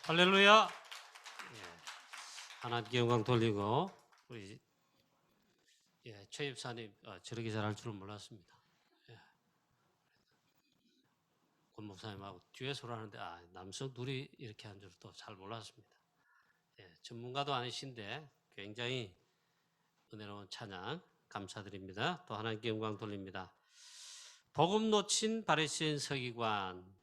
할렐루야. 하나님께 영광 돌리고 우리 최 집사님 저렇게 잘할 줄은 몰랐습니다. 권 목사님하고 뒤에서 하는데 남성 둘이 이렇게 한 줄은 또 잘 몰랐습니다. 전문가도 아니신데 굉장히 은혜로운 찬양 감사드립니다. 또 하나님께 영광 돌립니다. 복음 놓친 바리새인 서기관,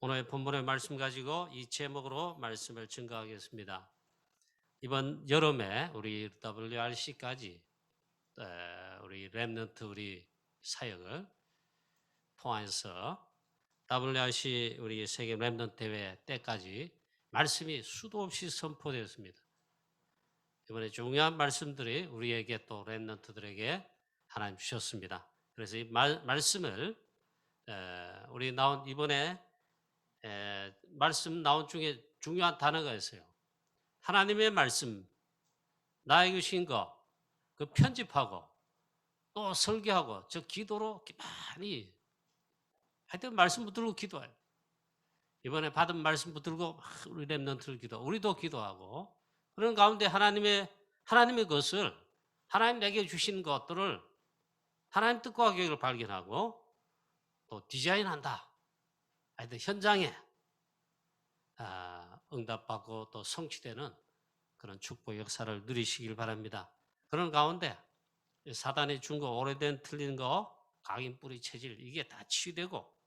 오늘 본문의 말씀 가지고 이 제목으로 말씀을 증거하겠습니다. 이번 여름에 우리 WRC까지 우리 렘넌트 우리 사역을 통해서 WRC 우리 세계 렘넌트 대회 때까지 말씀이 수도 없이 선포되었습니다. 이번에 중요한 말씀들이 우리에게 또 렘넌트들에게 하나님 주셨습니다. 그래서 이 말씀을 우리 나온 이번에 말씀 나온 중에 중요한 단어가 있어요. 하나님의 말씀, 나에게 주신 거, 그 편집하고 또 설교하고 저 기도로 많이 하여튼 말씀 붙들고 기도해요. 이번에 받은 말씀 붙들고 우리 렘넌트를 우리도 기도하고 그런 가운데 하나님의 것을 하나님 내게 주신 것들을 하나님 뜻과 계획을 발견하고 또 디자인한다. 하여튼 현장에 응답받고 또 성취되는 그런 축복 역사를 누리시길 바랍니다. 그런 가운데 사단이 준 거, 오래된 틀린 거, 각인 뿌리 체질 이게 다 치유되고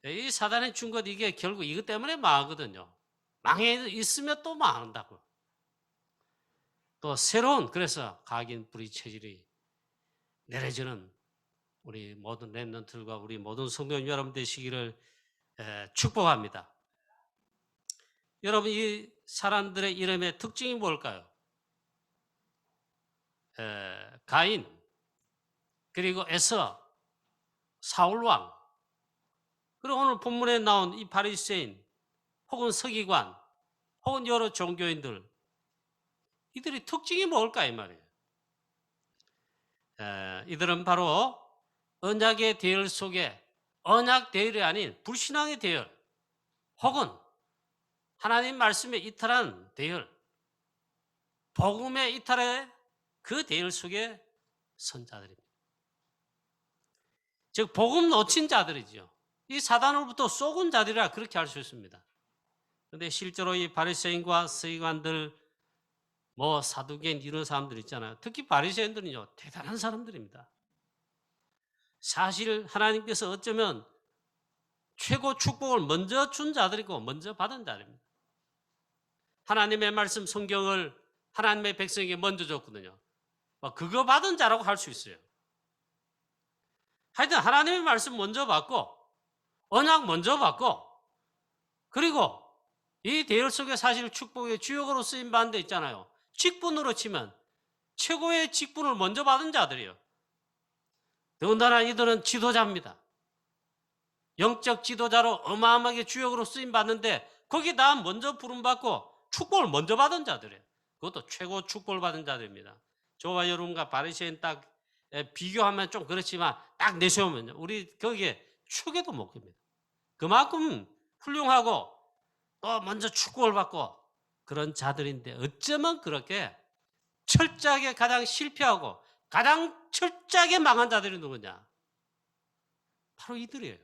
이 사단이 준 것 이게 결국 이것 때문에 망하거든요. 망해 있으면 또 망한다고. 또 새로운 그래서 각인 뿌리 체질이 내려지는 우리 모든 렘넌트들과 우리 모든 성도 여러분 되시기를 축복합니다. 여러분 이 사람들의 이름의 특징이 뭘까요? 가인, 그리고 에서, 사울왕, 그리고 오늘 본문에 나온 이 바리새인 혹은 서기관 혹은 여러 종교인들 이들의 특징이 뭘까 이 말이에요. 이들은 바로 언약의 대열 속에 언약 대열이 아닌 불신앙의 대열 혹은 하나님 말씀에 이탈한 대열, 복음에 이탈해 그 대열 속에 선 자들입니다. 즉 복음 놓친 자들이죠. 이 사단으로부터 쏘은 자들이라 그렇게 할 수 있습니다. 그런데 실제로 이 바리새인과 서기관들, 사두개인 이런 사람들 있잖아요. 특히 바리새인들은요 대단한 사람들입니다. 사실 하나님께서 어쩌면 최고 축복을 먼저 준 자들이고 먼저 받은 자들입니다. 하나님의 말씀 성경을 하나님의 백성에게 먼저 줬거든요. 그거 받은 자라고 할 수 있어요. 하여튼 하나님의 말씀 먼저 받고 언약 먼저 받고 그리고 이 대열 속에 사실 축복의 주역으로 쓰임 받는 데 있잖아요. 직분으로 치면 최고의 직분을 먼저 받은 자들이에요. 더군다나 이들은 지도자입니다. 영적 지도자로 어마어마하게 주역으로 쓰임 받는데 거기다 먼저 부름받고 축복을 먼저 받은 자들이에요. 그것도 최고 축복을 받은 자들입니다. 저와 여러분과 바리새인 딱 비교하면 좀 그렇지만 딱 내세우면요 우리 거기에 축에도 못 깁니다. 그만큼 훌륭하고 또 먼저 축복을 받고 그런 자들인데 어쩌면 그렇게 철저하게 가장 실패하고 가장 철저하게 망한 자들이 누구냐? 바로 이들이에요.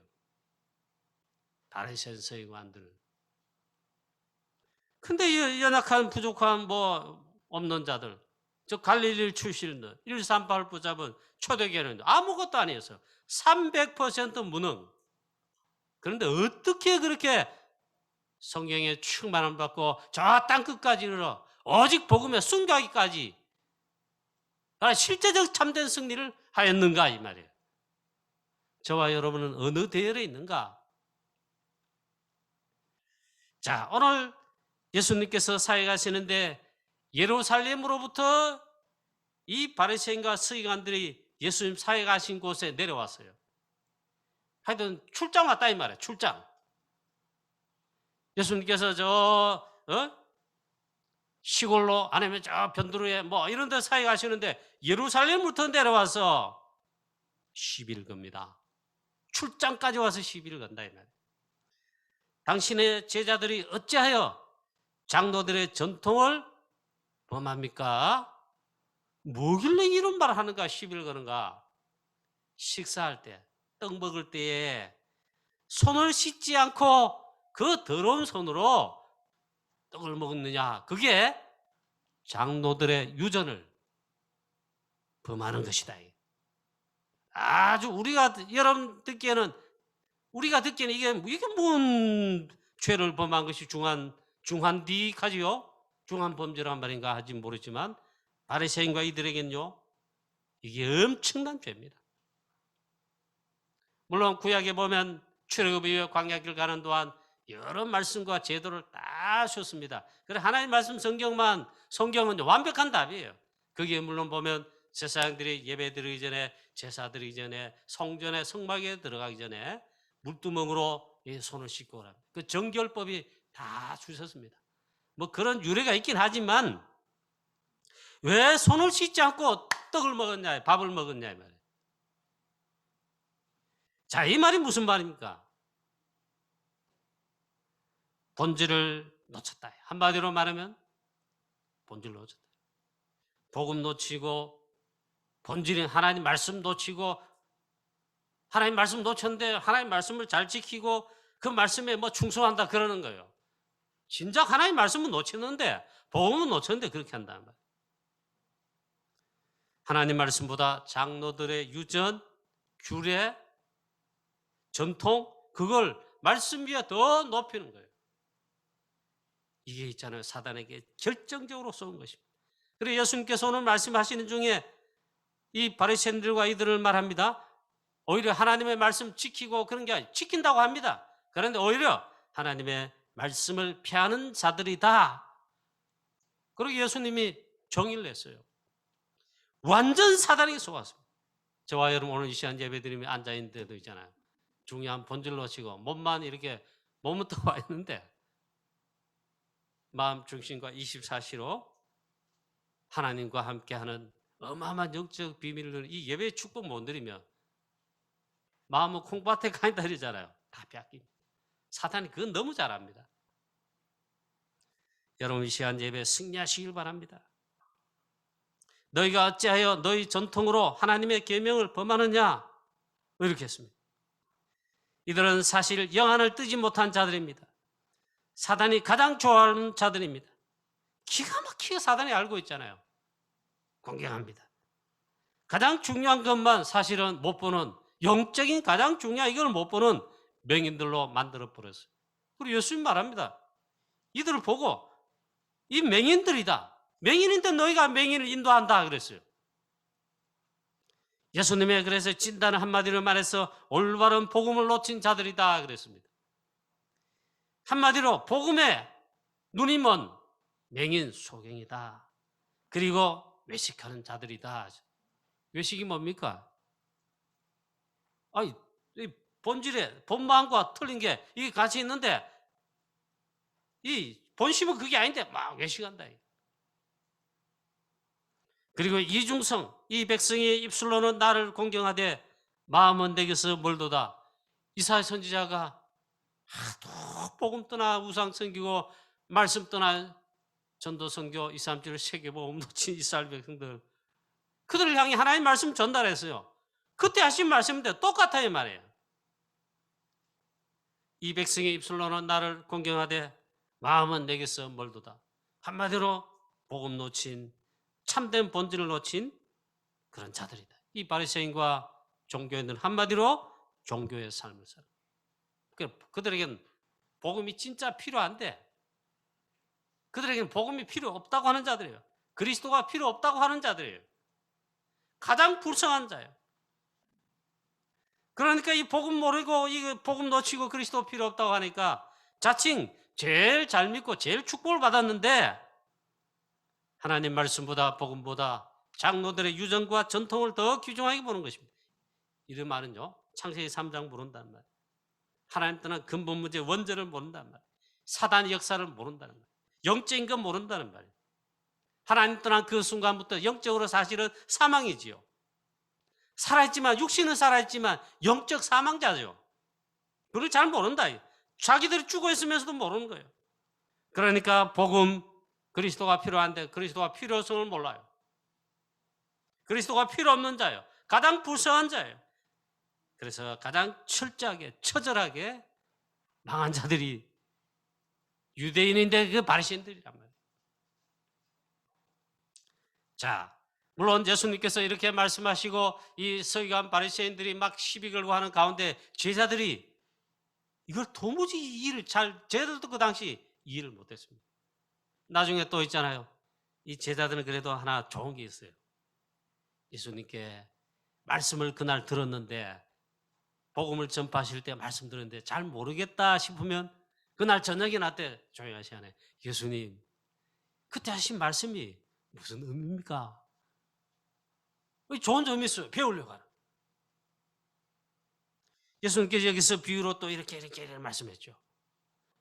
바리새인 서기관들. 근데 연약한 부족한 없는 자들, 저 갈릴리 출신들 138 붙잡은 초대교회는 아무것도 아니었어요. 300% 무능. 그런데 어떻게 그렇게 성경에 충만함 받고 저 땅끝까지 이르러 오직 복음에 순교하기까지 실제적 참된 승리를 하였는가 이 말이에요. 저와 여러분은 어느 대열에 있는가? 자, 오늘 예수님께서 사역하시는데 예루살렘으로부터 이 바리새인과 서기관들이 예수님 사역하신 곳에 내려왔어요. 하여튼 출장 왔다 이 말이에요. 출장. 예수님께서 시골로 아니면 저 변두리에 이런 데 사역하시는데 예루살렘부터 내려와서 시비를 겁니다. 출장까지 와서 시비를 건다 이 말이에요. 당신의 제자들이 어찌하여 장로들의 전통을 범합니까? 뭐길래 이런 말을 하는가? 시비를 거는가? 식사할 때, 떡 먹을 때에 손을 씻지 않고 그 더러운 손으로 떡을 먹느냐? 그게 장로들의 유전을 범하는 것이다. 아주 여러분 듣기에는 이게 뭔 죄를 범한 것이 중한디까지요? 중한 범죄란 말인가 하지 모르지만 바리새인과 이들에겐요, 이게 엄청난 죄입니다. 물론 구약에 보면 출애굽 이후에 광야길 가는 동안 여러 말씀과 제도를 다 줬습니다. 그래 하나님 말씀 성경은 완벽한 답이에요. 거기에 물론 보면 제사장들이 예배 드리기 전에, 제사 드리기 전에, 성전에 성막에 들어가기 전에 물두멍으로 손을 씻고 오라. 그 정결법이 다 주셨습니다. 뭐 그런 유래가 있긴 하지만 왜 손을 씻지 않고 떡을 먹었냐, 밥을 먹었냐 이 말이에요. 자, 이 말이 무슨 말입니까? 본질을 놓쳤다. 한마디로 말하면 본질을 놓쳤다. 복음 놓치고 본질인 하나님 말씀 놓치고, 하나님 말씀 놓쳤는데 하나님 말씀을 잘 지키고 그 말씀에 뭐 충성한다 그러는 거예요. 진작 하나님 말씀은 놓쳤는데, 복음은 놓쳤는데 그렇게 한다는 말이에요. 하나님 말씀보다 장로들의 유전, 규례, 전통, 그걸 말씀 위에 더 높이는 거예요. 이게 있잖아요. 사단에게 결정적으로 쏘은 것입니다. 그래서 예수님께서 오늘 말씀하시는 중에 이 바리새인들과 이들을 말합니다. 오히려 하나님의 말씀 지키고 그런 게 아니라 지킨다고 합니다. 그런데 오히려 하나님의 말씀을 피하는 자들이다. 그리고 예수님이 정의를 냈어요. 완전 사단에게 속았습니다. 저와 여러분 오늘 이 시간 예배드리며 앉아있는 데도 있잖아요. 중요한 본질 놓치고 몸만 이렇게 몸은 떠와 있는데 마음 중심과 24시로 하나님과 함께하는 어마어마한 영적 비밀을 이 예배의 축복 못 드리면 마음은 콩밭에 가 있다 이러잖아요. 다 빼앗깁니다. 사탄이 그건 너무 잘합니다. 여러분 이 시간 예배 승리하시길 바랍니다. 너희가 어찌하여 너희 전통으로 하나님의 계명을 범하느냐? 이렇게 했습니다. 이들은 사실 영안을 뜨지 못한 자들입니다. 사단이 가장 좋아하는 자들입니다. 기가 막히게 사단이 알고 있잖아요. 공경합니다. 가장 중요한 것만 사실은 못 보는, 영적인 가장 중요한 이걸 못 보는 맹인들로 만들어 버렸어요. 그리고 예수님 말합니다. 이들을 보고 이 맹인들이다. 맹인인데 너희가 맹인을 인도한다 그랬어요. 예수님의 그래서 진단을 한마디로 말해서 올바른 복음을 놓친 자들이다 그랬습니다. 한마디로 복음에 눈이 먼 맹인 소경이다. 그리고 외식하는 자들이다. 외식이 뭡니까? 아니, 본질에 본마음과 틀린 게 이게 같이 있는데 이 본심은 그게 아닌데 막 외식한다. 그리고 이중성, 이 백성의 입술로는 나를 공경하되 마음은 내게서 멀도다. 이사야 선지자가 하도 복음 떠나 우상 섬기고 말씀 떠나 전도 선교 2, 3주를 세계복음 놓친 이스라엘 백성들, 그들을 향해 하나님 말씀 전달했어요. 그때 하신 말씀인데 똑같아요 말이에요. 이 백성의 입술로는 나를 공경하되 마음은 내게서 멀도다. 한마디로 복음 놓친, 참된 본질을 놓친 그런 자들이다. 이 바리새인과 종교인들은 한마디로 종교의 삶을 살아. 그들에게는 복음이 진짜 필요한데 그들에게는 복음이 필요 없다고 하는 자들이에요. 그리스도가 필요 없다고 하는 자들이에요. 가장 불쌍한 자예요. 그러니까 이 복음 모르고 이 복음 놓치고 그리스도 필요 없다고 하니까 자칭 제일 잘 믿고 제일 축복을 받았는데 하나님 말씀보다 복음보다 장로들의 유전과 전통을 더 귀중하게 보는 것입니다. 이런 말은요, 창세기 3장 모른다는 말. 하나님 떠난 근본 문제 원죄를 모른다는 말. 사단의 역사를 모른다는 말. 영적인 건 모른다는 말이에요. 하나님 떠난 그 순간부터 영적으로 사실은 사망이지요. 살아있지만 육신은 살아있지만 영적 사망자죠. 그걸 잘 모른다. 자기들이 죽어 있으면서도 모르는 거예요. 그러니까 복음, 그리스도가 필요한데 그리스도가 필요성을 몰라요. 그리스도가 필요 없는 자예요. 가장 불쌍한 자예요. 그래서 가장 철저하게, 처절하게 망한 자들이 유대인인데 그 바리새인들이란 말이에요. 자, 물론 예수님께서 이렇게 말씀하시고 이 서기관 바리새인들이 막 시비 걸고 하는 가운데 제자들이 이걸 도무지 이해를 제자들도 그 당시 이해를 못했습니다. 나중에 또 있잖아요. 이 제자들은 그래도 하나 좋은 게 있어요. 예수님께 말씀을 그날 들었는데 복음을 전파하실 때 말씀 들었는데 잘 모르겠다 싶으면 그날 저녁이나 때 조용한 시간에 예수님 그때 하신 말씀이 무슨 의미입니까? 좋은 점이 있어요. 배우려고 하는. 예수님께서 여기서 비유로 또 이렇게 말씀했죠.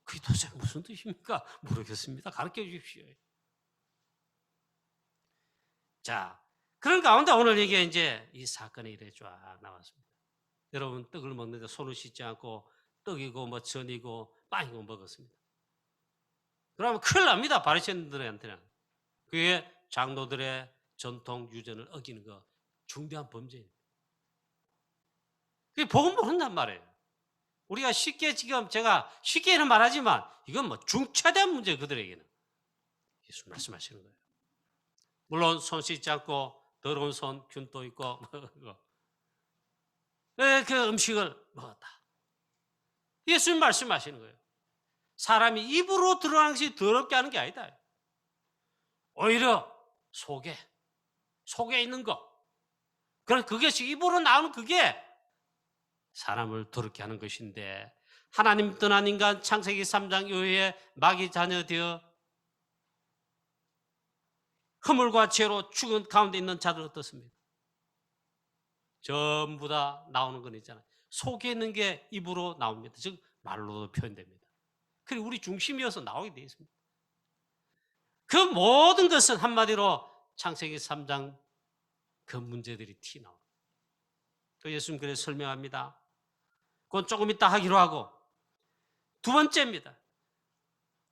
그게 도대체 무슨 뜻입니까? 모르겠습니다. 가르쳐 주십시오. 자, 그런 가운데 오늘 이게 이제 이 사건이 이래 쫙 나왔습니다. 여러분 떡을 먹는데 손을 씻지 않고 떡이고 뭐 전이고 빵이고 먹었습니다. 그러면 큰일 납니다. 바리새인들한테는. 그게 장로들의 전통 유전을 어기는 거 중대한 범죄입니다. 그게 복음 모른단 말이에요. 우리가 쉽게 지금 제가 쉽게는 말하지만 이건 뭐 중차대한 문제 그들에게는. 예수 말씀하시는 거예요. 물론 손 씻지 않고 더러운 손 균도 있고 그 음식을 먹었다. 예수님 말씀하시는 거예요. 사람이 입으로 드러나는 것이 더럽게 하는 게 아니다. 오히려 속에 있는 거. 그럼 그것이 입으로 나오는 그게 사람을 더럽게 하는 것인데 하나님 떠난 인간 창세기 3장 이후에 마귀 자녀 되어 허물과 죄로 죽은 가운데 있는 자들 어떻습니까? 전부 다 나오는 건 있잖아요. 속에 있는 게 입으로 나옵니다. 즉 말로도 표현됩니다. 그리고 우리 중심이어서 나오게 되어 있습니다. 그 모든 것은 한마디로 창세기 3장 그 문제들이 튀나옵니다. 그 예수님 그래서 설명합니다. 그건 조금 이따 하기로 하고 두 번째입니다.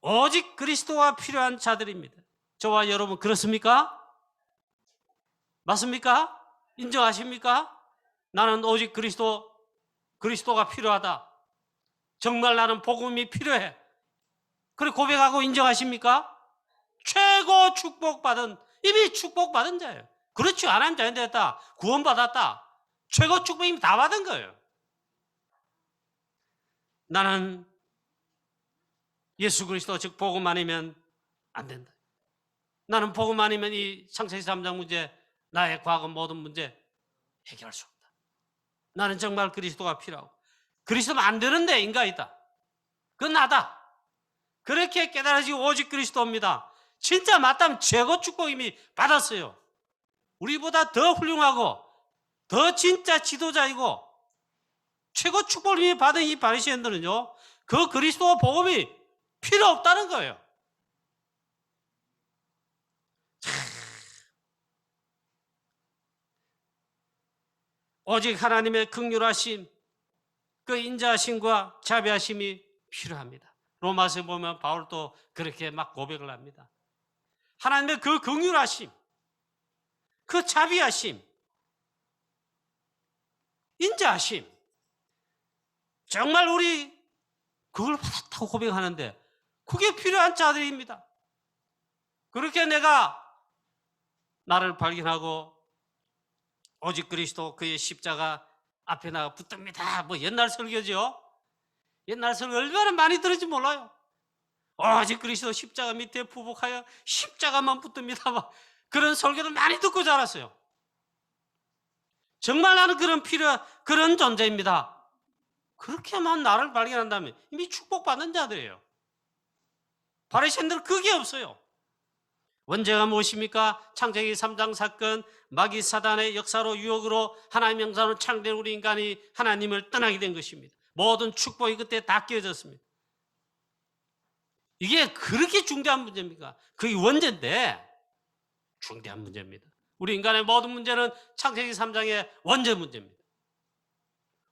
오직 그리스도가 필요한 자들입니다. 저와 여러분 그렇습니까? 맞습니까? 인정하십니까? 나는 오직 그리스도가 필요하다. 정말 나는 복음이 필요해. 그래 고백하고 인정하십니까? 최고 축복받은 이미 축복받은 자예요. 그렇지 하나님 자녀 됐다. 구원받았다. 최고 축복 이미 다 받은 거예요. 나는 예수 그리스도 즉 복음 아니면 안 된다. 나는 복음 아니면 이 창세기 3장 문제 나의 과거 모든 문제 해결할 수 없다. 나는 정말 그리스도가 필요하고 그리스도면 안 되는데 인가 있다. 그건 나다. 그렇게 깨달아지고 오직 그리스도입니다. 진짜 맞다면 최고 축복 이미 받았어요. 우리보다 더 훌륭하고 더 진짜 지도자이고 최고 축복을 이미 받은 이 바리새인들은요. 그 그리스도 복음이 필요 없다는 거예요. 오직 하나님의 긍휼하심, 그 인자하심과 자비하심이 필요합니다. 로마서에 보면 바울도 그렇게 막 고백을 합니다. 하나님의 그 긍휼하심, 그 자비하심, 인자하심, 정말 우리 그걸 받았다고 고백하는데 그게 필요한 자들입니다. 그렇게 내가 나를 발견하고 오직 그리스도 그의 십자가 앞에 나가 붙듭니다. 뭐 옛날 설교죠. 옛날 설교 얼마나 많이 들은지 몰라요. 오직 그리스도 십자가 밑에 부복하여 십자가만 붙듭니다. 막 그런 설교를 많이 듣고 자랐어요. 정말 나는 그런 존재입니다. 그렇게만 나를 발견한다면 이미 축복받는 자들이에요. 바리새인들은 그게 없어요. 원죄가 무엇입니까? 창세기 3장 사건, 마귀 사단의 역사로 유혹으로 하나님의 형상으로 창조된 우리 인간이 하나님을 떠나게 된 것입니다. 모든 축복이 그때 다 깨어졌습니다. 이게 그렇게 중대한 문제입니까? 그게 원죄인데 중대한 문제입니다. 우리 인간의 모든 문제는 창세기 3장의 원죄 문제입니다.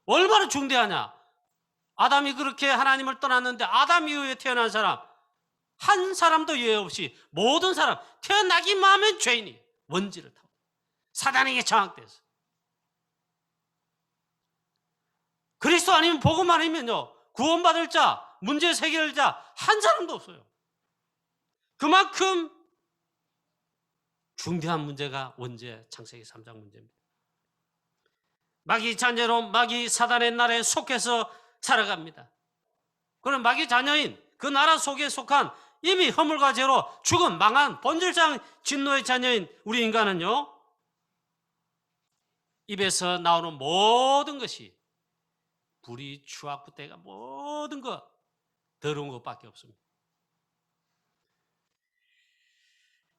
얼마나 중대하냐? 아담이 그렇게 하나님을 떠났는데 아담 이후에 태어난 사람 한 사람도 예외 없이 모든 사람 태어나기만 하면 죄인이 원죄를 타고 사단에게 장악돼서 그리스도 아니면 복음 아니면요 구원받을 자 문제 해결할 자 한 사람도 없어요. 그만큼 중대한 문제가 원죄 창세기 3장 문제입니다. 마귀 자녀로 마귀 사단의 나라에 속해서 살아갑니다. 그럼 마귀 자녀인 그 나라 속에 속한 이미 허물과 죄로 죽은 망한 본질상 진노의 자녀인 우리 인간은요 입에서 나오는 모든 것이 불의, 추악, 구태가 모든 것 더러운 것밖에 없습니다.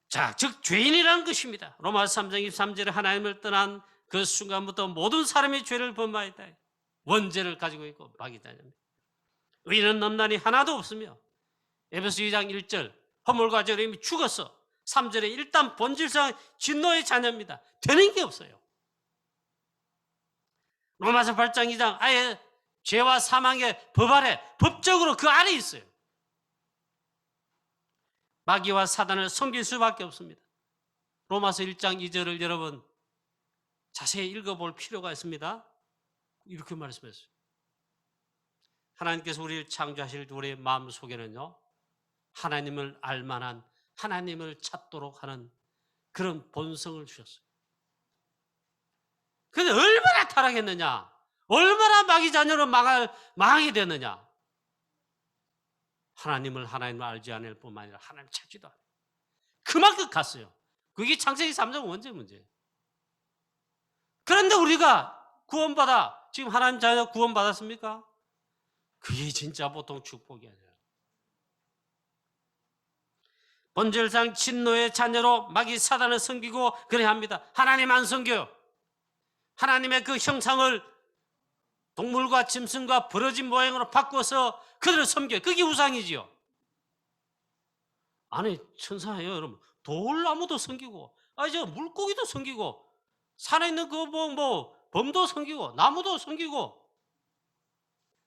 자, 즉 죄인이라는 것입니다. 로마서 3장 23절에 하나님을 떠난 그 순간부터 모든 사람이 죄를 범하였다. 원죄를 가지고 있고 마귀 자녀입니다. 의인은 넘나니 하나도 없으며 에베소 2장 1절 허물과 죄로 이미 죽었어. 3절에 일단 본질상 진노의 자녀입니다. 되는 게 없어요. 로마서 8장 2장 아예 죄와 사망의 법 아래 법적으로 그 아래 있어요. 마귀와 사단을 섬길 수밖에 없습니다. 로마서 1장 2절을 여러분 자세히 읽어볼 필요가 있습니다. 이렇게 말씀했어요. 하나님께서 우리를 창조하실 우리의 마음속에는요 하나님을 알만한 하나님을 찾도록 하는 그런 본성을 주셨어요. 그런데 얼마나 타락했느냐, 얼마나 마귀 자녀로 망하게 됐느냐. 하나님을 알지 않을 뿐만 아니라 하나님을 찾지도 않아요. 그만큼 갔어요. 그게 창세기 3장 원죄 문제예요. 그런데 우리가 구원받아 지금 하나님 자녀 구원받았습니까? 그게 진짜 보통 축복이 아니라 본질상 진노의 자녀로 마귀 사단을 섬기고 그래야 합니다. 하나님 안 섬겨요. 하나님의 그 형상을 동물과 짐승과 벌어진 모양으로 바꿔서 그들을 섬겨요. 그게 우상이지요. 아니 천사예요 여러분. 돌나무도 섬기고 저 물고기도 섬기고 산에 있는 그 범도 섬기고 나무도 섬기고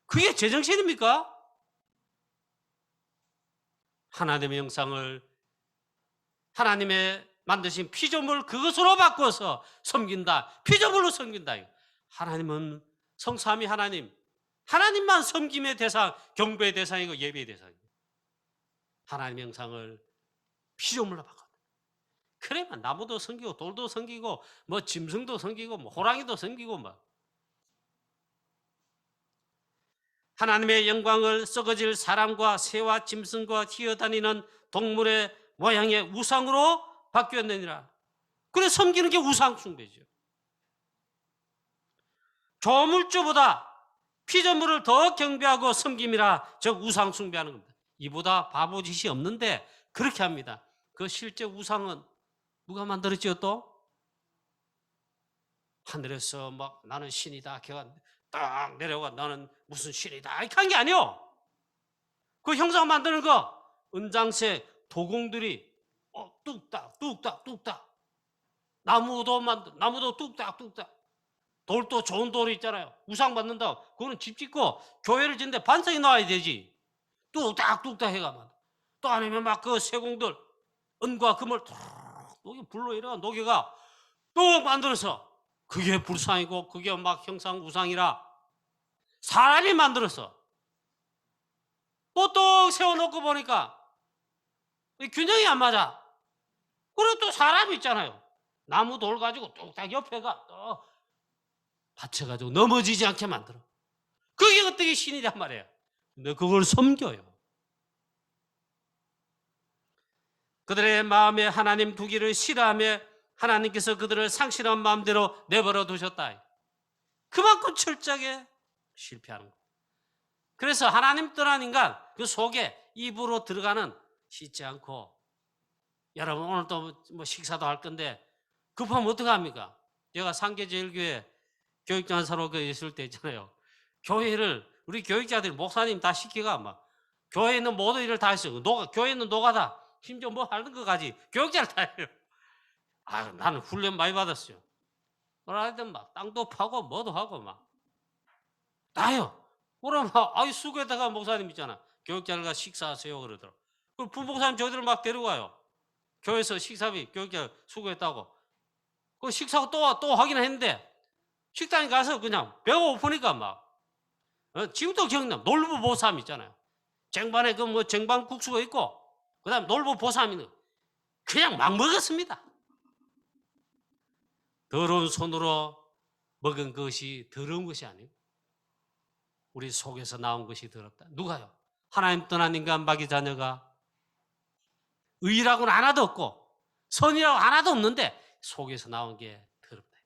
그게 제정신입니까? 하나님의 형상을 하나님의 만드신 피조물 그것으로 바꿔서 섬긴다. 피조물로 섬긴다. 하나님은 성삼위 하나님만 섬김의 대상, 경배의 대상이고 예배의 대상이고 하나님의 형상을 피조물로 바꿨다. 그래만 나무도 섬기고 돌도 섬기고 짐승도 섬기고 호랑이도 섬기고 하나님의 영광을 썩어질 사람과 새와 짐승과 튀어다니는 동물의 모양의 우상으로 바뀌었느니라. 그래 섬기는 게 우상 숭배죠. 조물주보다 피조물을 더 경배하고 섬김이라 즉 우상 숭배하는 겁니다. 이보다 바보짓이 없는데 그렇게 합니다. 그 실제 우상은 누가 만들었지요 또? 하늘에서 나는 신이다. 걔가 딱 내려가 나는 무슨 신이다. 이렇게 한 게 아니요. 그 형상 만드는 거 은장색 도공들이 뚝딱 뚝딱 뚝딱 나무도 뚝딱 뚝딱 돌도 좋은 돌이 있잖아요. 우상 받는다. 그거는 집 짓고 교회를 짓는데 반석이 나와야 되지. 뚝딱 뚝딱 해가 또 아니면 그 세공들 은과 금을 툭 불로 일어나 녹여가 또 만들어서 그게 불상이고 그게 형상 우상이라 사람이 만들어서 또 세워놓고 보니까 균형이 안 맞아. 그리고 또 사람이 있잖아요. 나무 돌 가지고 뚝딱 옆에가 또 받쳐가지고 넘어지지 않게 만들어. 그게 어떻게 신이란 말이에요. 근데 그걸 섬겨요. 그들의 마음에 하나님 두기를 싫어하며 하나님께서 그들을 상실한 마음대로 내버려 두셨다. 그만큼 철저하게 실패하는 거예요. 그래서 하나님 떠난 인간 그 속에 입으로 들어가는 씻지 않고 여러분 오늘 또 식사도 할 건데 급하면 어떡합니까? 제가 상계제일교회 교육장사로 있을 때 있잖아요. 교회를 우리 교육자들이 목사님 다 시키가 교회에 있는 모든 일을 다 했어요. 교회에 있는 노가다 심지어 하는 것까지 교육자를 다 해요. 나는 훈련 많이 받았어요. 그러다 땅도 파고 뭐도 하고 다요. 그러면 아이 수고에다가 목사님 있잖아. 교육자를 가 식사하세요 그러더라고. 그 부목사님 저희들 막 데려가요. 교회에서 식사비 교육자 수고했다고. 그 식사하고 또 하긴 했는데 식당에 가서 그냥 배가 고프니까 막 지금도 기억나. 놀부 보쌈 있잖아요. 쟁반에 그 뭐 쟁반 국수가 있고 그다음 놀부 보쌈이 있는 그냥 막 먹었습니다. 더러운 손으로 먹은 것이 더러운 것이 아니고 우리 속에서 나온 것이 더럽다. 누가요? 하나님 떠난 인간 마귀 자녀가 의라고는 하나도 없고 선이라고 하나도 없는데 속에서 나온 게 더럽다.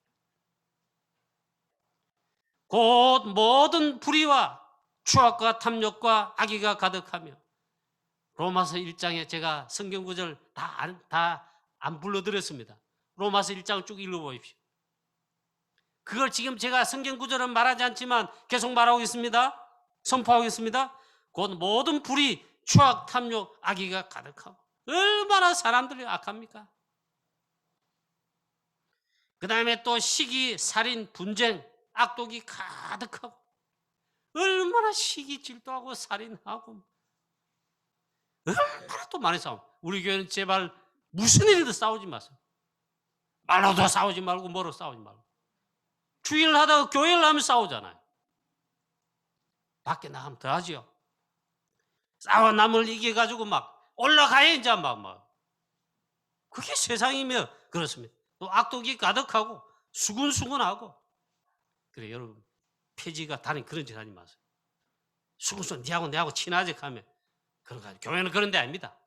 곧 모든 불의와 추악과 탐욕과 악의가 가득하며 로마서 1장에 제가 성경 구절 다 안 불러드렸습니다. 로마서 1장 쭉 읽어보십시오. 그걸 지금 제가 성경 구절은 말하지 않지만 계속 말하고 있습니다. 선포하고 있습니다. 곧 모든 불의, 추악, 탐욕, 악의가 가득하고 얼마나 사람들이 악합니까? 그 다음에 또 시기, 살인, 분쟁, 악독이 가득하고 얼마나 시기, 질투하고 살인하고 얼마나 또 많이 싸움. 우리 교회는 제발 무슨 일이든 싸우지 마세요. 말로도 싸우지 말고 뭐로 싸우지 말고. 주일을 하다가 교회를 하면 싸우잖아요. 밖에 나가면 더 하지요. 싸워 남을 이겨가지고 막 올라가야 이제 막. 그게 세상이며 그렇습니다. 또 악독이 가득하고 수근수근하고. 그래 여러분 폐지가 다른 그런 짓 하지 마세요. 수근수근 니하고 내하고 친하지 하면 그런 거 아니에요. 교회는 그런 데 아닙니다.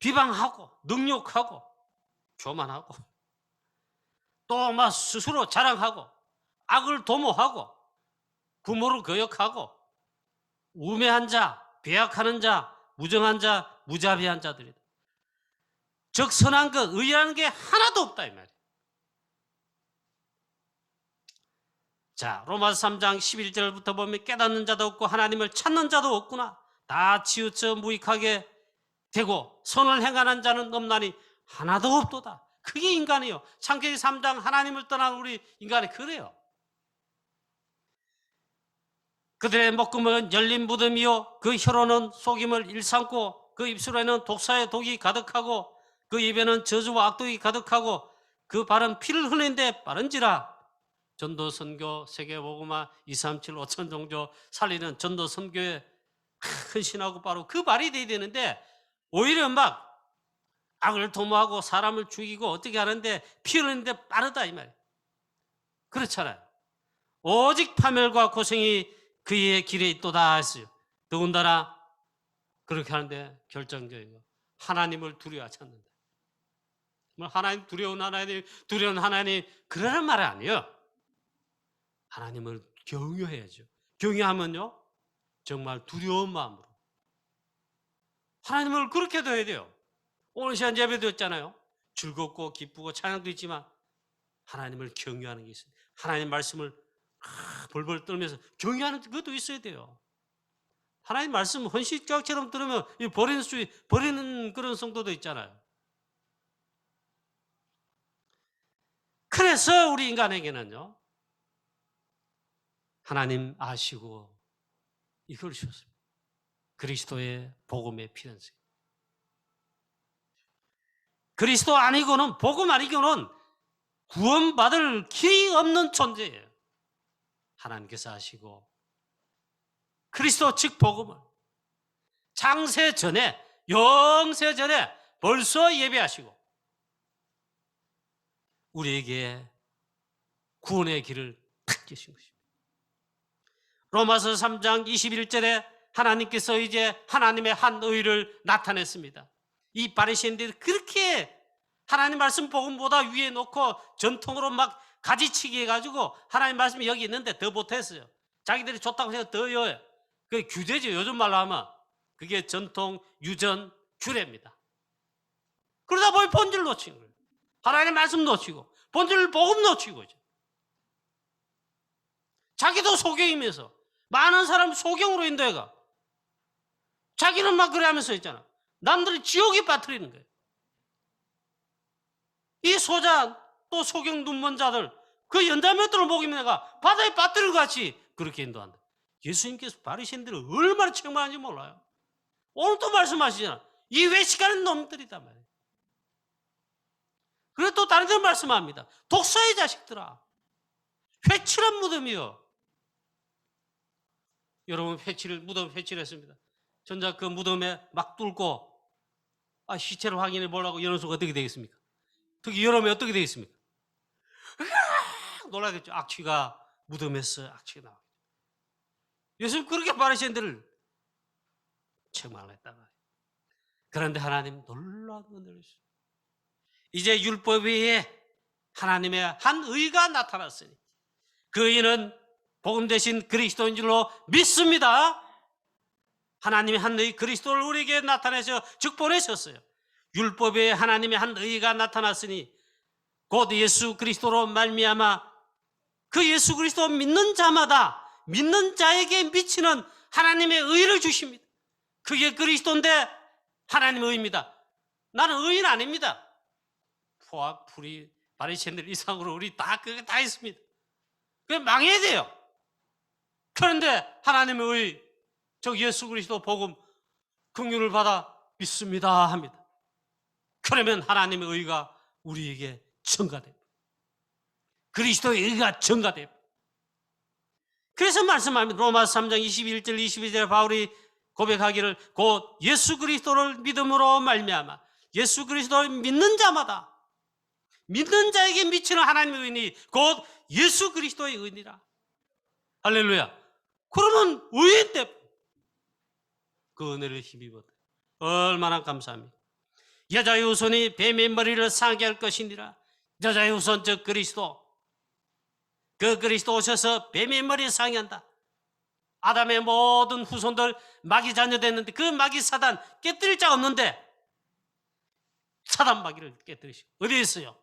비방하고 능욕하고 교만하고 또 막 스스로 자랑하고 악을 도모하고 부모를 거역하고 우매한 자, 배약하는 자, 무정한 자, 무자비한 자들이다. 즉 선한 것, 의라는 게 하나도 없다 이 말이에요. 자, 로마서 3장 11절부터 보면 깨닫는 자도 없고 하나님을 찾는 자도 없구나. 다 치우쳐 무익하게 되고 선을 행하는 자는 없나니 하나도 없도다. 그게 인간이에요. 창세기 3장 하나님을 떠난 우리 인간이 그래요. 그들의 목구멍은 열린 무덤이요 그 혀로는 속임을 일삼고 그 입술에는 독사의 독이 가득하고 그 입에는 저주와 악독이 가득하고 그 발은 피를 흘리는데 빠른지라. 전도 선교 세계복음화 237 5천 종교 살리는 전도 선교에 헌신하고 바로 그 말이 돼야 되는데 오히려 막 악을 도모하고 사람을 죽이고 어떻게 하는데 피 흘리는데 빠르다 이 말이에요. 그렇잖아요. 오직 파멸과 고생이 그의 길에 있도다 했어요. 더군다나 그렇게 하는데 결정적이고 하나님을 두려워하지 않는다. 하나님 두려운 하나님 그러는 말이 아니에요. 하나님을 경외해야죠. 경외하면요 정말 두려운 마음으로 하나님을 그렇게 둬야 돼요. 오늘 시간 예배도 했잖아요. 즐겁고 기쁘고 찬양도 있지만 하나님을 경외하는 게 있어요. 하나님 말씀을 벌벌 떨면서 경외하는 것도 있어야 돼요. 하나님 말씀 헌신교학처럼 들으면 버리는 그런 성도도 있잖아요. 그래서 우리 인간에게는요 하나님 아시고 이걸 주셨습니다. 그리스도의 복음의 필연성. 그리스도 아니고는 복음 아니고는 구원받을 길이 없는 존재예요. 하나님께서 아시고 그리스도 즉 복음을 창세 전에 영세 전에 벌써 예배하시고 우리에게 구원의 길을 탁 여신 것입니다. 로마서 3장 21절에 하나님께서 이제 하나님의 한 의를 나타냈습니다. 이 바리새인들이 그렇게 하나님 말씀 복음보다 위에 놓고 전통으로 막 가지치기 해가지고 하나님 말씀이 여기 있는데 더 못했어요. 자기들이 좋다고 해서 더 여요. 그게 규제죠. 요즘 말로 하면 그게 전통 유전 규례입니다. 그러다 보니 본질 놓친 거예요. 하나님 말씀 놓치고 본질 복음 놓치고 자기도 소경이면서 많은 사람 소경으로 인도해가 자기는 막 그래 하면서 있잖아. 남들이 지옥에 빠뜨리는 거예요. 이 소자 또 소경 눈먼 자들 그 연자맷돌을 먹이면 내가 바다에 빠뜨린 것 같이 그렇게 인도한다. 예수님께서 바리새인들을 얼마나 책망하는지 몰라요. 오늘 또 말씀하시잖아. 이 외식하는 놈들이다 말이에요. 그리고 또 다른 데 말씀합니다. 독사의 자식들아, 회칠한 무덤이요. 여러분 무덤 회칠을 했습니다. 전자 그 무덤에 막 뚫고 시체를 확인해 보려고 열어서 어떻게 되겠습니까? 특히 여름에 어떻게 되겠습니까? 놀라겠죠. 악취가 무덤에서 악취가 나와. 예수님 그렇게 바리새인들을 책망을 했단 말이에요. 그런데 하나님 놀라운 은혜를 주시고 이제 율법 외에 하나님의 한 의가 나타났으니 그 의는 복음 대신 그리스도인 줄로 믿습니다. 하나님의 한 의 그리스도를 우리에게 나타내셔 즉 보내셨어요. 율법 외에 하나님의 한 의가 나타났으니 곧 예수 그리스도로 말미암아 그 예수 그리스도 믿는 자마다 믿는 자에게 미치는 하나님의 의를 주십니다. 그게 그리스도인데 하나님의 의입니다. 나는 의인 아닙니다. 포악, 불이, 바리새인들 이상으로 우리 그게 다 있습니다. 그게 망해야 돼요. 그런데 하나님의 의, 즉 예수 그리스도 복음 긍휼을 받아 믿습니다 합니다. 그러면 하나님의 의가 우리에게 전가됩니다. 그리스도의 의가 전가됩니다. 그래서 말씀합니다. 로마서 3장 21절 22절에 바울이 고백하기를 곧 예수 그리스도를 믿음으로 말미암아 예수 그리스도를 믿는 자마다 믿는 자에게 미치는 하나님의 의니 곧 예수 그리스도의 의니라. 할렐루야. 그러면 의인데 그 은혜를 힘입어 얼마나 감사합니까? 여자의 후손이 뱀의 머리를 상하게 할 것이니라. 여자의 후손 즉 그리스도, 그 그리스도 오셔서 뱀의 머리를 상하게 한다. 아담의 모든 후손들 마귀 자녀 됐는데 그 마귀 사단 깨뜨릴 자가 없는데 사단 마귀를 깨뜨리시고 어디에 있어요?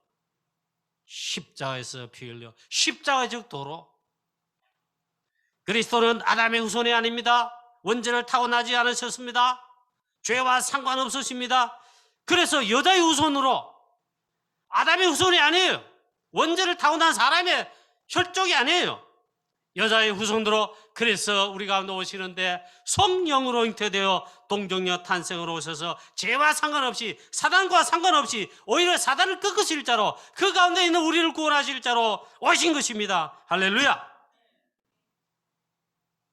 십자가에서 피 흘려 십자가 즉 도로. 그리스도는 아담의 후손이 아닙니다. 원죄를 타고나지 않으셨습니다. 죄와 상관없으십니다. 그래서 여자의 후손으로 아담의 후손이 아니에요. 원죄를 타고난 사람의 혈족이 아니에요. 여자의 후손으로 그래서 우리 가운데 오시는데 성령으로 잉태되어 동정녀 탄생으로 오셔서 죄와 상관없이 사단과 상관없이 오히려 사단을 꺾으실 자로 그 가운데 있는 우리를 구원하실 자로 오신 것입니다. 할렐루야.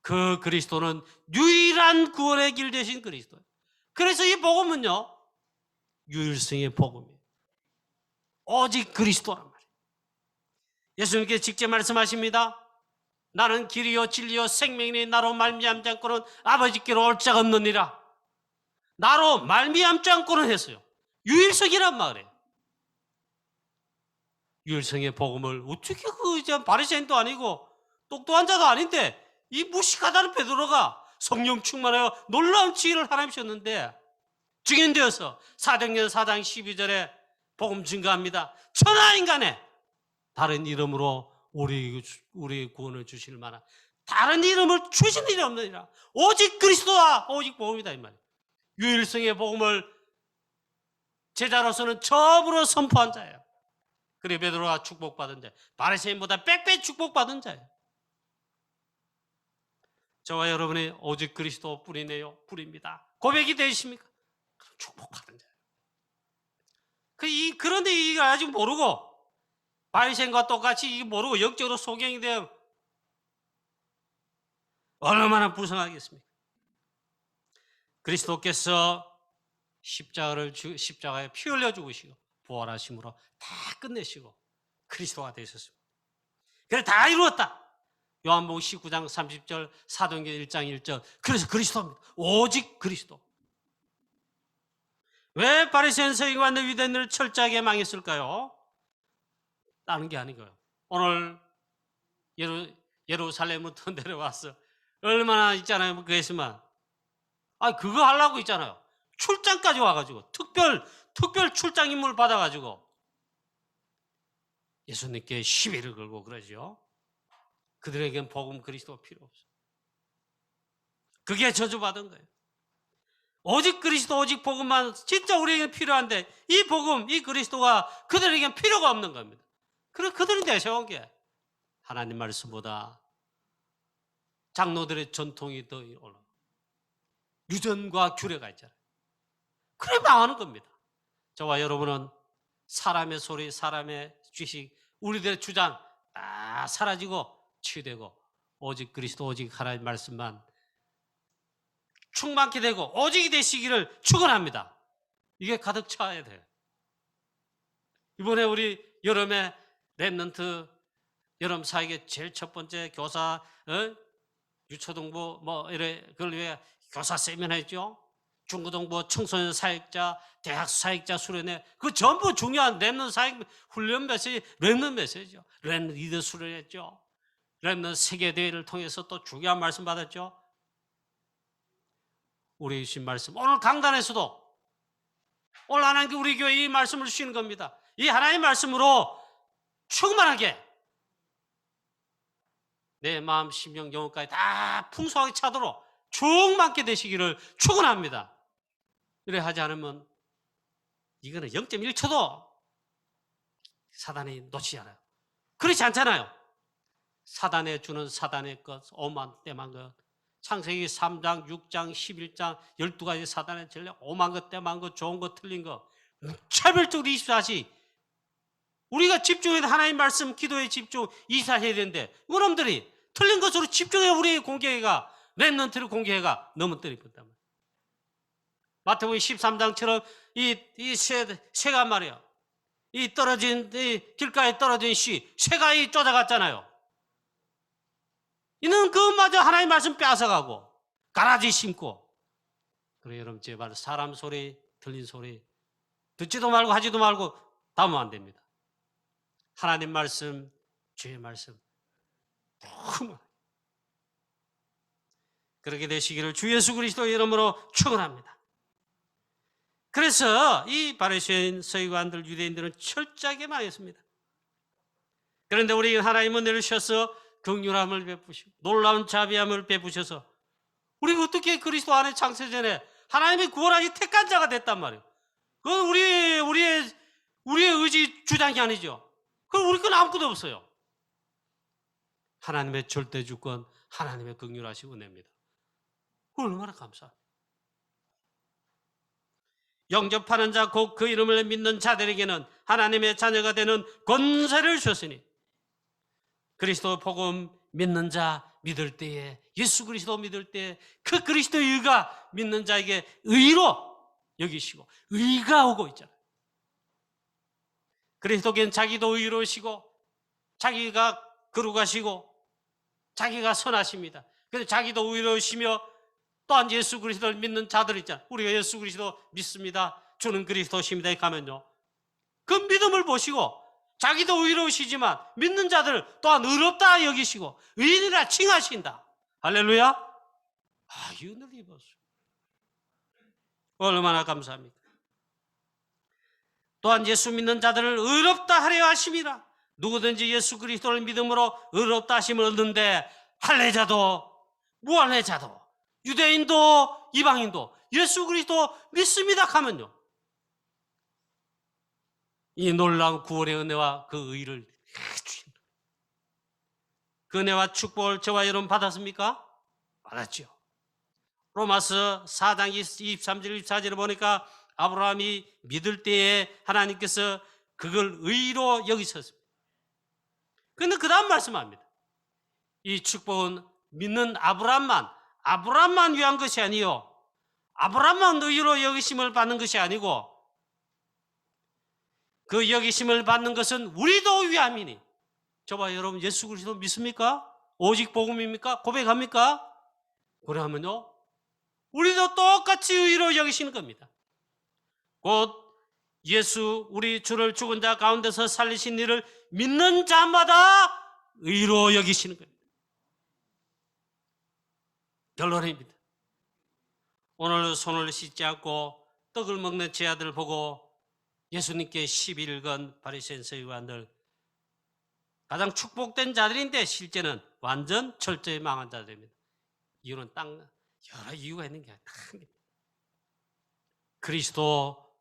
그 그리스도는 유일한 구원의 길 되신 그리스도예요. 그래서 이 복음은요 유일성의 복음이에요. 오직 그리스도란 말이에요. 예수님께서 직접 말씀하십니다. 나는 길이요 진리요 생명이니 나로 말미암지 않고는 아버지께로 올 자가 없느니라. 나로 말미암지 않고는 했어요. 유일성이란 말이에요. 유일성의 복음을 어떻게 바리새인도 아니고 똑똑한 자도 아닌데 이 무식하다는 베드로가 성령 충만하여 놀라운 지혜를 하나님 주셨는데 증인되어서 사도행전 4장 12절에 복음 증거합니다. 천하 인간에 다른 이름으로 우리 구원을 주실 만한 다른 이름을 주신 일이 없느니라. 오직 그리스도와 오직 복음이다 이 말이에요. 유일성의 복음을 제자로서는 처음으로 선포한 자예요. 그래 베드로가 축복받은 자, 바리새인보다 빽빽 축복받은 자예요. 저와 여러분이 오직 그리스도 뿌리네요. 뿌립니다. 고백이 되십니까? 그럼 축복받은 자예요. 그런데 이걸 아직 모르고 바리새인과 똑같이 이게 모르고 역적으로 소경이 되면 얼마나 불쌍하겠습니까? 그리스도께서 십자가에 피 흘려 죽으시고 부활하심으로 다 끝내시고 그리스도가 되셨습니다. 그래 다 이루었다. 요한복음 19장 30절, 사도행전 1장 1절. 그래서 그리스도입니다. 오직 그리스도. 왜 바리새인 서기관과 유대인들을 철저하게 망했을까요? 다른 게 아니고요. 오늘 예루살렘부터 내려와서 얼마나 있잖아요. 그랬지만 그거 하려고 있잖아요. 출장까지 와가지고 특별 출장 임무를 받아가지고 예수님께 시비를 걸고 그러죠. 그들에겐 복음 그리스도가 필요 없어요. 그게 저주받은 거예요. 오직 그리스도 오직 복음만 진짜 우리에게 필요한데 이 복음 이 그리스도가 그들에겐 필요가 없는 겁니다. 그래 그들이 내세운 게 하나님 말씀보다 장로들의 전통이 더 올라. 유전과 규례가 있잖아요. 그래 망하는 겁니다. 저와 여러분은 사람의 소리, 사람의 지식, 우리들의 주장 다 사라지고 치유되고 오직 그리스도, 오직 하나님 말씀만 충만케 되고 오직이 되시기를 축원합니다. 이게 가득 차야 돼요. 이번에 우리 여름에 랩넌트 여름 사역의 제일 첫 번째 교사, 유초등부 그걸 위해 교사 세미나 했죠. 중고등부 청소년 사역자, 대학 사역자 수련회, 그 전부 중요한 랩넌트 사역 훈련 메시지, 랩넌트 메시지죠. 랩넌트 리더 수련했죠. 랩넌트 세계 대회를 통해서 또 중요한 말씀 받았죠. 우리 주신 말씀, 오늘 강단에서도 오늘 하나님께 우리 교회에 이 말씀을 주시는 겁니다. 이 하나님의 말씀으로 충만하게 내 마음, 심령, 영혼까지 다 풍성하게 차도록 충만케 되시기를 축원합니다. 이래 하지 않으면 이거는 0.1초도 사단이 놓치지 않아요. 그렇지 않잖아요. 사단에 주는 사단의 것, 오만 때만 것, 창세기 3장, 6장, 11장 12가지 사단의 전략, 오만 것, 때만 것, 좋은 것, 틀린 것 무차별적으로 24시 우리가 집중해야 하나님 말씀, 기도에 집중 24해야 되는데 여러분들이 틀린 것으로 집중해 우리의 공격해가 랩넌트를 공격해가 너무 때리겠단 말이에요. 마태복음 13장처럼 이 새가 말이에요. 이 길가에 떨어진 새가 쫓아갔잖아요. 이는 그것마저 하나님 말씀 빼앗아가고 가라지 심고. 그래 여러분 제발 사람 소리, 들린 소리 듣지도 말고 하지도 말고 담으면 안 됩니다. 하나님 말씀, 주의 말씀 너무 그렇게 되시기를 주 예수 그리스도 이름으로 축원합니다. 그래서 이 바리새인 서기관들 유대인들은 철저하게 망했습니다. 그런데 우리 하나님은 내리셔서 긍휼함을 베푸시고 놀라운 자비함을 베푸셔서 우리가 어떻게 그리스도 안에 창세전에 하나님의 구원하기 택한 자가 됐단 말이에요. 그건 우리의 의지 주장이 아니죠. 그럼 우리 건 아무것도 없어요. 하나님의 절대 주권, 하나님의 긍휼하신 은혜입니다. 얼마나 감사합니다. 영접하는 자 곧 그 이름을 믿는 자들에게는 하나님의 자녀가 되는 권세를 주셨으니 그리스도 복음 믿는 자 믿을 때에 예수 그리스도 믿을 때에 그 그리스도의 의가 믿는 자에게 의로 여기시고 의가 오고 있잖아요. 그리스도께는 자기도 의로우시고 자기가 거룩하시고 자기가 선하십니다. 그래서 자기도 의로우시며 또한 예수 그리스도를 믿는 자들 있잖아요. 우리가 예수 그리스도 믿습니다. 주는 그리스도십니다. 이렇게 하면요. 그 믿음을 보시고 자기도 의로우시지만 믿는 자들 또한 의롭다 여기시고 의인이라 칭하신다. 할렐루야. 이 은혜를 입었어요. 얼마나 감사합니까. 또한 예수 믿는 자들을 의롭다 하려 하심이라. 누구든지 예수 그리스도를 믿음으로 의롭다 하심을 얻는데 할례자도 무할례자도 유대인도 이방인도 예수 그리스도 믿습니다 하면요. 이 놀라운 구원의 은혜와 그 의를 주신다. 그 은혜와 축복을 저와 여러분 받았습니까? 받았죠. 로마서 4장 23절 24절을 보니까 아브라함이 믿을 때에 하나님께서 그걸 의로 여기셨습니다. 그런데 그 다음 말씀합니다. 이 축복은 믿는 아브라함만 위한 것이 아니요 아브라함만 의로 여기심을 받는 것이 아니고 그 여기심을 받는 것은 우리도 위함이니. 저봐 여러분 예수 그리스도 믿습니까? 오직 복음입니까? 고백합니까? 그러면요 우리도 똑같이 의로 여기시는 겁니다. 곧 예수 우리 주를 죽은 자 가운데서 살리신 이를 믿는 자마다 의로 여기시는 겁니다. 결론입니다. 오늘 손을 씻지 않고 떡을 먹는 제 아들 보고 예수님께 11일 건 바리새인 서기관들 가장 축복된 자들인데 실제는 완전 철저히 망한 자들입니다. 이유는 여러 이유가 있는 게 아니라 그리스도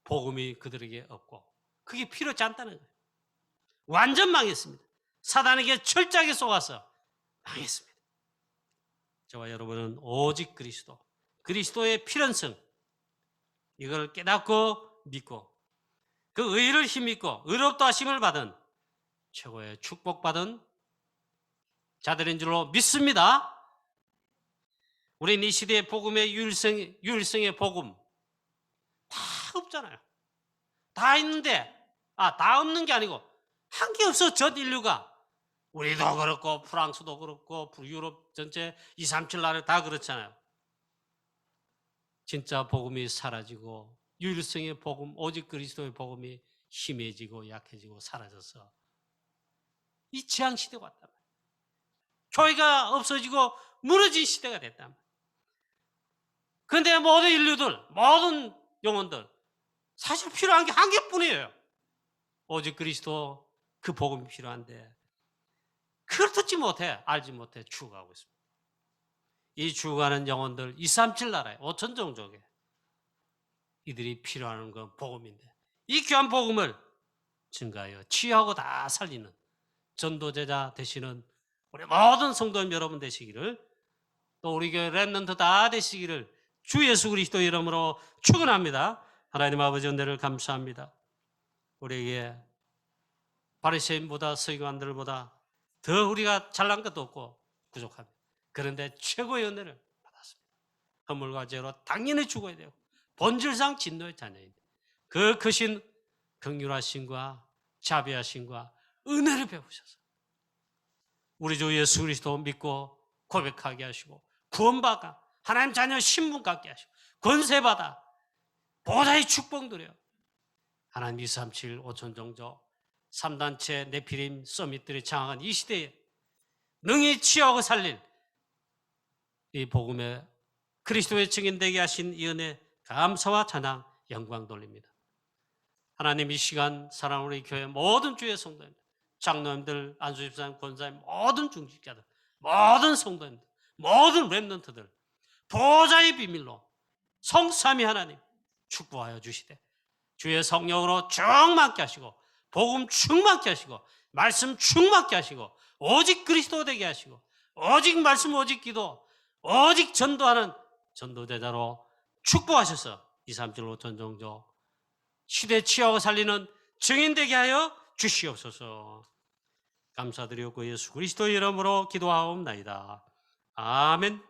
복음이 그들에게 없고 그게 필요치 않다는 거예요. 완전 망했습니다. 사단에게 철저하게 속아서 망했습니다. 저와 여러분은 오직 그리스도의 필연성, 이걸 깨닫고 믿고 그 의를 힘입고 의롭다 하심을 받은 최고의 축복받은 자들인 줄로 믿습니다. 우리는 이 시대의 복음의 유일성의 복음 다 없잖아요. 다 있는데 다 없는 게 아니고 한 게 없어. 전 인류가 우리도 그렇고 프랑스도 그렇고 유럽 전체 237 나라 다 그렇잖아요. 진짜 복음이 사라지고 유일성의 복음, 오직 그리스도의 복음이 희미해지고 약해지고 사라져서 이 재앙 시대가 왔단 말이에요. 교회가 없어지고 무너진 시대가 됐단 말이에요. 그런데 모든 인류들, 모든 영혼들 사실 필요한 게 한 개뿐이에요. 오직 그리스도 그 복음이 필요한데 그걸 듣지 못해, 알지 못해 죽어가고 있습니다. 이 죽어가는 영혼들 237 나라에 5천 종족에 이들이 필요한 건 복음인데 이 귀한 복음을 증가하여 치유하고 다 살리는 전도제자 되시는 우리 모든 성도님 여러분 되시기를, 또 우리 교회 렘넌트 다 되시기를 주 예수 그리스도 이름으로 축원합니다. 하나님 아버지 은혜를 감사합니다. 우리에게 바리새인보다 서기관들보다 더 우리가 잘난 것도 없고 부족합니다. 그런데 최고의 은혜를 받았습니다. 허물과 죄로 당연히 죽어야 되고 본질상 진노의 자녀인데 그 크신 긍휼하심과 자비하심과 은혜를 베푸셔서 우리 주 예수 그리스도 믿고 고백하게 하시고 구원받아 하나님 자녀 신분 갖게 하시고 권세받아 보좌의 축복 누려 하나님 237 5천 종족 3단체 네피림 서밋들이 장악한 이 시대에 능히 치유하고 살릴 이 복음의 그리스도의 증인되게 하신 이 은혜 감사와 찬양 영광 돌립니다. 하나님 이 시간 사랑하는 우리 교회 모든 주의 성도님들, 장로님들, 안수집사님, 권사님, 모든 중직자들, 모든 성도님들, 모든 렘넌트들 보좌의 비밀로 성삼위 하나님 축복하여 주시되 주의 성령으로 충만케 하시고 복음 충만케 하시고 말씀 충만케 하시고 오직 그리스도 되게 하시고 오직 말씀 오직 기도 오직 전도하는 전도제자로 축복하셔서 237 5천 종족 시대 치유하고 살리는 증인되게 하여 주시옵소서. 감사드리옵고 예수 그리스도의 이름으로 기도하옵나이다. 아멘.